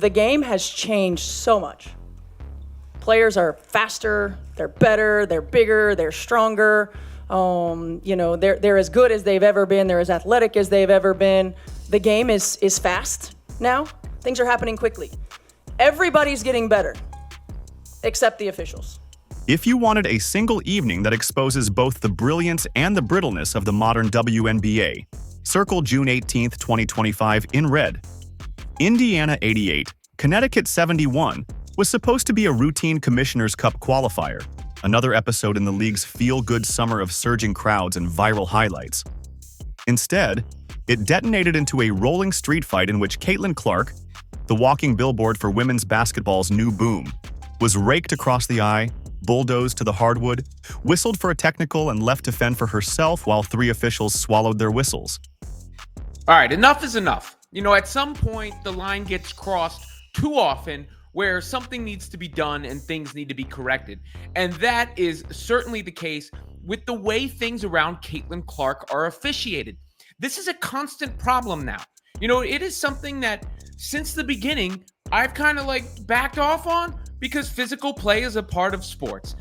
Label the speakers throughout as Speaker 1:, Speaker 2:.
Speaker 1: The game has changed so much. Players are faster, they're better, they're bigger, they're stronger. They're as good as they've ever been. They're as athletic as they've ever been. The game is fast now. Things are happening quickly. Everybody's getting better, except the officials.
Speaker 2: If you wanted a single evening that exposes both the brilliance and the brittleness of the modern WNBA, circle June 18, 2025 in red. Indiana 88, Connecticut 71 was supposed to be a routine Commissioner's Cup qualifier, another episode in the league's feel-good summer of surging crowds and viral highlights. Instead, it detonated into a rolling street fight in which Caitlin Clark, the walking billboard for women's basketball's new boom, was raked across the eye, bulldozed to the hardwood, whistled for a technical, and left to fend for herself while 3 officials swallowed their whistles.
Speaker 3: All right, enough is enough. At some point, the line gets crossed too often where something needs to be done and things need to be corrected. And that is certainly the case with the way things around Caitlin Clark are officiated. This is a constant problem now. It is something that since the beginning, I've kind of backed off on because physical play is a part of sports.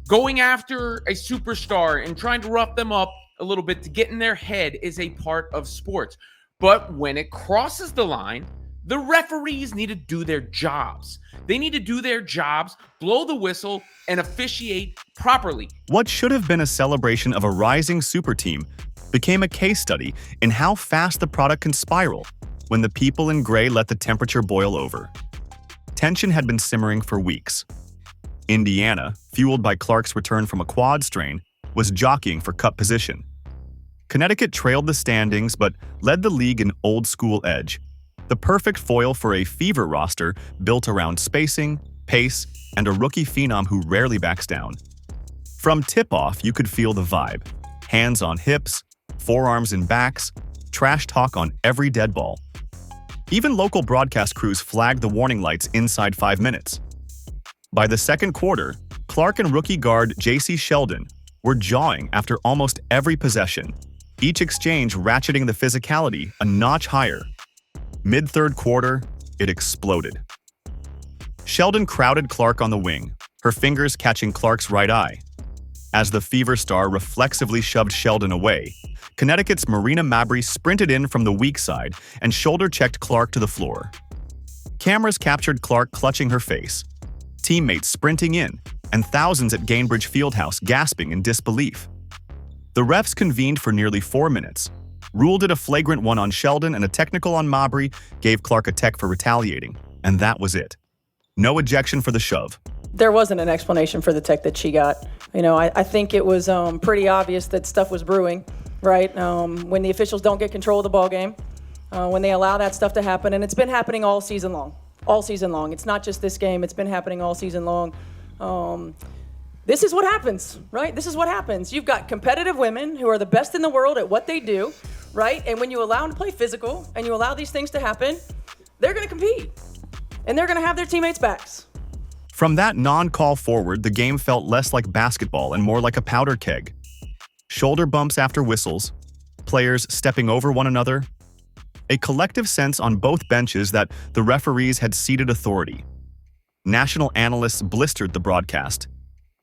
Speaker 3: Going after a superstar and trying to rough them up a little bit to get in their head is a part of sports. But when it crosses the line, the referees need to do their jobs. They need to do their jobs, blow the whistle, and officiate properly.
Speaker 2: What should have been a celebration of a rising super team became a case study in how fast the product can spiral when the people in gray let the temperature boil over. Tension had been simmering for weeks. Indiana, fueled by Clark's return from a quad strain, was jockeying for cup position. Connecticut trailed the standings but led the league in old-school edge, the perfect foil for a fever roster built around spacing, pace, and a rookie phenom who rarely backs down. From tip-off, you could feel the vibe. Hands on hips, forearms in backs, trash talk on every dead ball. Even local broadcast crews flagged the warning lights inside 5 minutes. By the second quarter, Clark and rookie guard J.C. Sheldon were jawing after almost every possession, each exchange ratcheting the physicality a notch higher. Mid-third quarter, it exploded. Sheldon crowded Clark on the wing, her fingers catching Clark's right eye. As the Fever star reflexively shoved Sheldon away, Connecticut's Marina Mabrey sprinted in from the weak side and shoulder-checked Clark to the floor. Cameras captured Clark clutching her face, teammates sprinting in, and thousands at Gainbridge Fieldhouse gasping in disbelief. The refs convened for nearly 4 minutes, ruled it a flagrant one on Sheldon and a technical on Mabrey, gave Clark a tech for retaliating, and that was it. No ejection for the shove.
Speaker 1: There wasn't an explanation for the tech that she got. I think it was pretty obvious that stuff was brewing, right? When the officials don't get control of the ball game, when they allow that stuff to happen, and it's been happening all season long. All season long. It's not just this game. It's been happening all season long. This is what happens, right? This is what happens. You've got competitive women who are the best in the world at what they do, right? And when you allow them to play physical and you allow these things to happen, they're going to compete. And they're going to have their teammates' backs.
Speaker 2: From that non-call forward, the game felt less like basketball and more like a powder keg. Shoulder bumps after whistles, players stepping over one another, a collective sense on both benches that the referees had ceded authority. National analysts blistered the broadcast.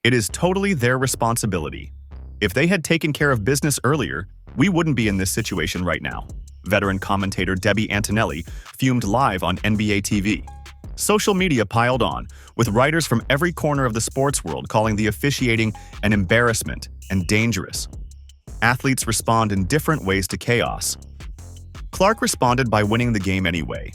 Speaker 2: It is totally their responsibility. If they had taken care of business earlier, we wouldn't be in this situation right now. Veteran commentator Debbie Antonelli fumed live on NBA TV. Social media piled on, with writers from every corner of the sports world calling the officiating an embarrassment and dangerous. Athletes respond in different ways to chaos. Clark responded by winning the game anyway.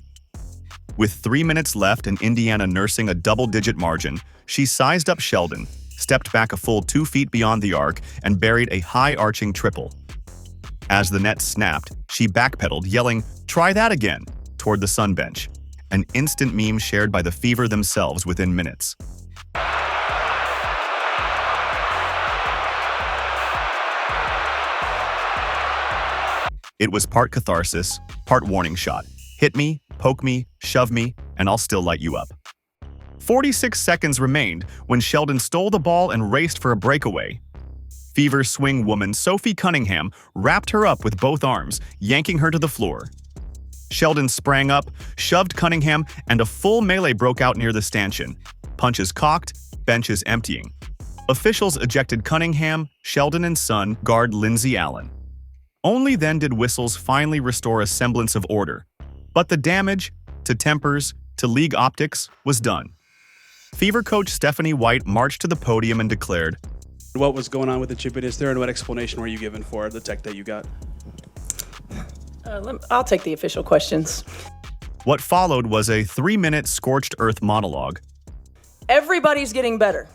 Speaker 2: With 3 minutes left and Indiana nursing a double-digit margin, she sized up Sheldon, stepped back a full 2 feet beyond the arc, and buried a high-arching triple. As the net snapped, she backpedaled, yelling, "Try that again," toward the sun bench, an instant meme shared by the Fever themselves within minutes. It was part catharsis, part warning shot. Hit me, poke me, shove me, and I'll still light you up. 46 seconds remained when Sheldon stole the ball and raced for a breakaway. Fever swing woman Sophie Cunningham wrapped her up with both arms, yanking her to the floor. Sheldon sprang up, shoved Cunningham, and a full melee broke out near the stanchion. Punches cocked, benches emptying. Officials ejected Cunningham, Sheldon and son guard Lindsey Allen. Only then did whistles finally restore a semblance of order. But the damage, to tempers, to league optics, was done. Fever coach Stephanie White marched to the podium and declared,
Speaker 4: "What was going on with the chippiness there, and what explanation were you given for the tech that you got?"
Speaker 1: I'll take the official questions.
Speaker 2: What followed was a 3-minute scorched earth monologue.
Speaker 1: Everybody's getting better,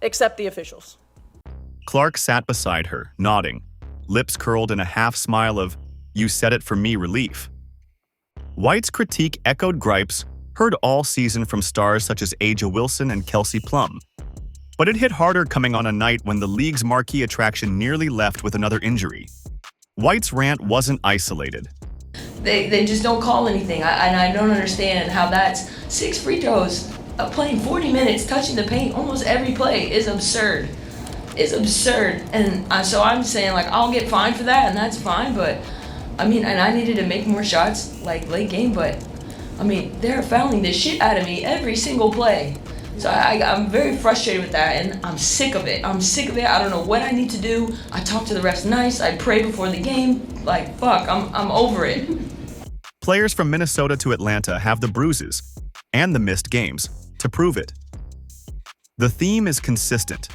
Speaker 1: except the officials.
Speaker 2: Clark sat beside her, nodding, lips curled in a half-smile of, "You said it for me" relief. White's critique echoed gripes heard all season from stars such as Aja Wilson and Kelsey Plum. But it hit harder coming on a night when the league's marquee attraction nearly left with another injury. White's rant wasn't isolated.
Speaker 5: They just don't call anything, and I don't understand how that's 6 free throws, playing 40 minutes, touching the paint almost every play is absurd. It's absurd, and so I'm saying, like, I'll get fined for that, and that's fine, but, I mean, and I needed to make more shots, like, late game, but, I mean, they're fouling the shit out of me every single play. So I'm very frustrated with that, and I'm sick of it. I don't know what I need to do. I talk to the refs nice. I pray before the game. Like, fuck, I'm over it.
Speaker 2: Players from Minnesota to Atlanta have the bruises, and the missed games, to prove it. The theme is consistent.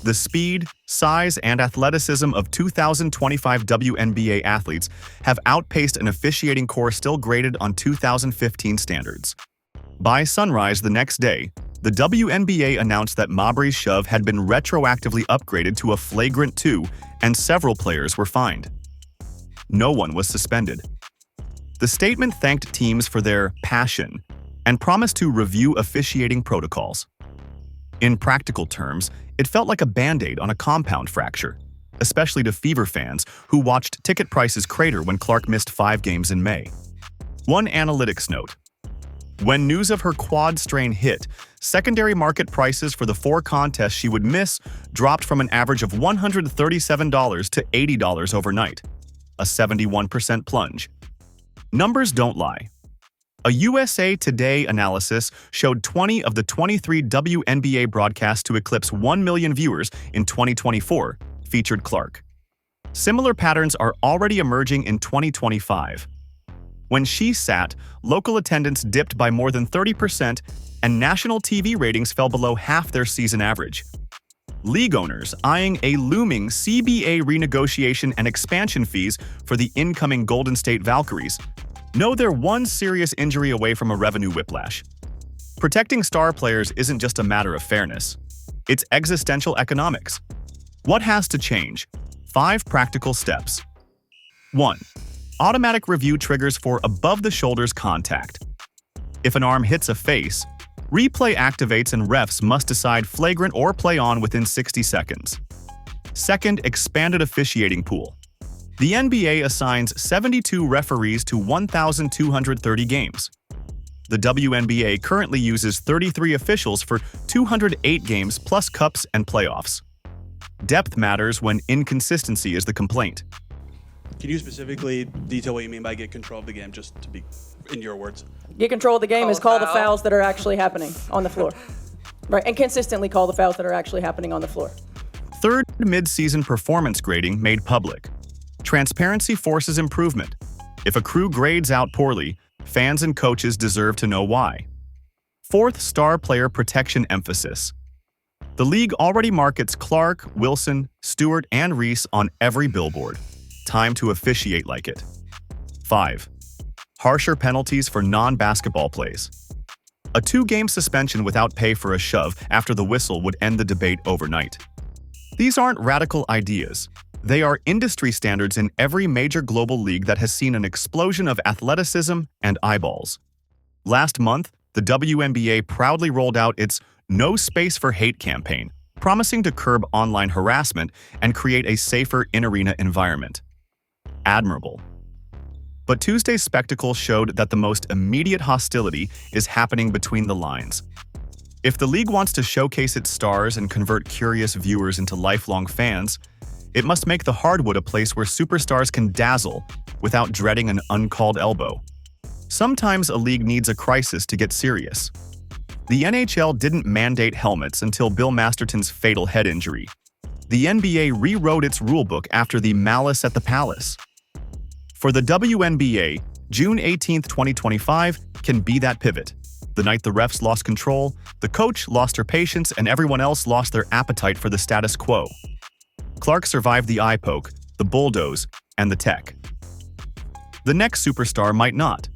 Speaker 2: The speed, size, and athleticism of 2025 WNBA athletes have outpaced an officiating corps still graded on 2015 standards. By sunrise the next day, the WNBA announced that Mabry's shove had been retroactively upgraded to a flagrant 2, and several players were fined. No one was suspended. The statement thanked teams for their passion and promised to review officiating protocols. In practical terms, it felt like a Band-Aid on a compound fracture, especially to Fever fans who watched ticket prices crater when Clark missed 5 games in May. One analytics note: when news of her quad strain hit, secondary market prices for the 4 contests she would miss dropped from an average of $137 to $80 overnight, a 71% plunge. Numbers don't lie. A USA Today analysis showed 20 of the 23 WNBA broadcasts to eclipse 1 million viewers in 2024 featured Clark. Similar patterns are already emerging in 2025. When she sat, local attendance dipped by more than 30%, and national TV ratings fell below half their season average. League owners eyeing a looming CBA renegotiation and expansion fees for the incoming Golden State Valkyries know they're one serious injury away from a revenue whiplash. Protecting star players isn't just a matter of fairness. It's existential economics. What has to change? 5 practical steps. 1. Automatic review triggers for above-the-shoulders contact. If an arm hits a face, replay activates and refs must decide flagrant or play on within 60 seconds. 2nd, expanded officiating pool. The NBA assigns 72 referees to 1,230 games. The WNBA currently uses 33 officials for 208 games plus cups and playoffs. Depth matters when inconsistency is the complaint.
Speaker 4: Can you specifically detail what you mean by get control of the game, just to be in your words?
Speaker 1: Get control of the game is call the
Speaker 5: foul.
Speaker 1: fouls that are actually happening on the floor. Right, and consistently call the fouls that are actually happening on the floor.
Speaker 2: 3rd, mid-season performance grading made public. Transparency forces improvement. If a crew grades out poorly, fans and coaches deserve to know why. 4th, star player protection emphasis. The league already markets Clark, Wilson, Stewart, and Reese on every billboard. Time to officiate like it. 5. Harsher penalties for non-basketball plays. A 2-game suspension without pay for a shove after the whistle would end the debate overnight. These aren't radical ideas. They are industry standards in every major global league that has seen an explosion of athleticism and eyeballs. Last month, the WNBA proudly rolled out its No Space for Hate campaign, promising to curb online harassment and create a safer in-arena environment. Admirable. But Tuesday's spectacle showed that the most immediate hostility is happening between the lines. If the league wants to showcase its stars and convert curious viewers into lifelong fans, it must make the hardwood a place where superstars can dazzle without dreading an uncalled elbow. Sometimes a league needs a crisis to get serious. The NHL didn't mandate helmets until Bill Masterton's fatal head injury. The NBA rewrote its rulebook after the Malice at the Palace. For the WNBA, June 18, 2025 can be that pivot. The night the refs lost control, the coach lost her patience, and everyone else lost their appetite for the status quo. Clark survived the eye poke, the bulldoze, and the tech. The next superstar might not.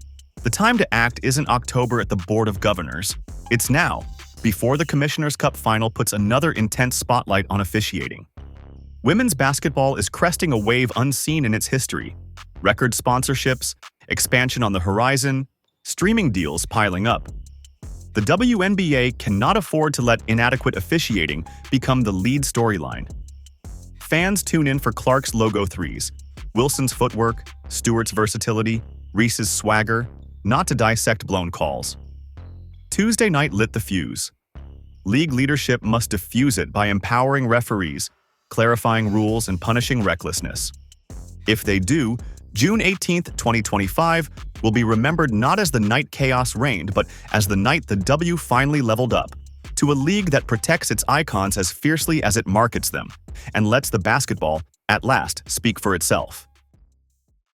Speaker 2: The time to act isn't October at the Board of Governors. It's now, before the Commissioner's Cup final puts another intense spotlight on officiating. Women's basketball is cresting a wave unseen in its history. Record sponsorships, expansion on the horizon, streaming deals piling up. The WNBA cannot afford to let inadequate officiating become the lead storyline. Fans tune in for Clark's logo threes, Wilson's footwork, Stewart's versatility, Reese's swagger, not to dissect blown calls. Tuesday night lit the fuse. League leadership must diffuse it by empowering referees, clarifying rules, and punishing recklessness. If they do, June 18, 2025 will be remembered not as the night chaos reigned, but as the night the W finally leveled up, to a league that protects its icons as fiercely as it markets them, and lets the basketball, at last, speak for itself.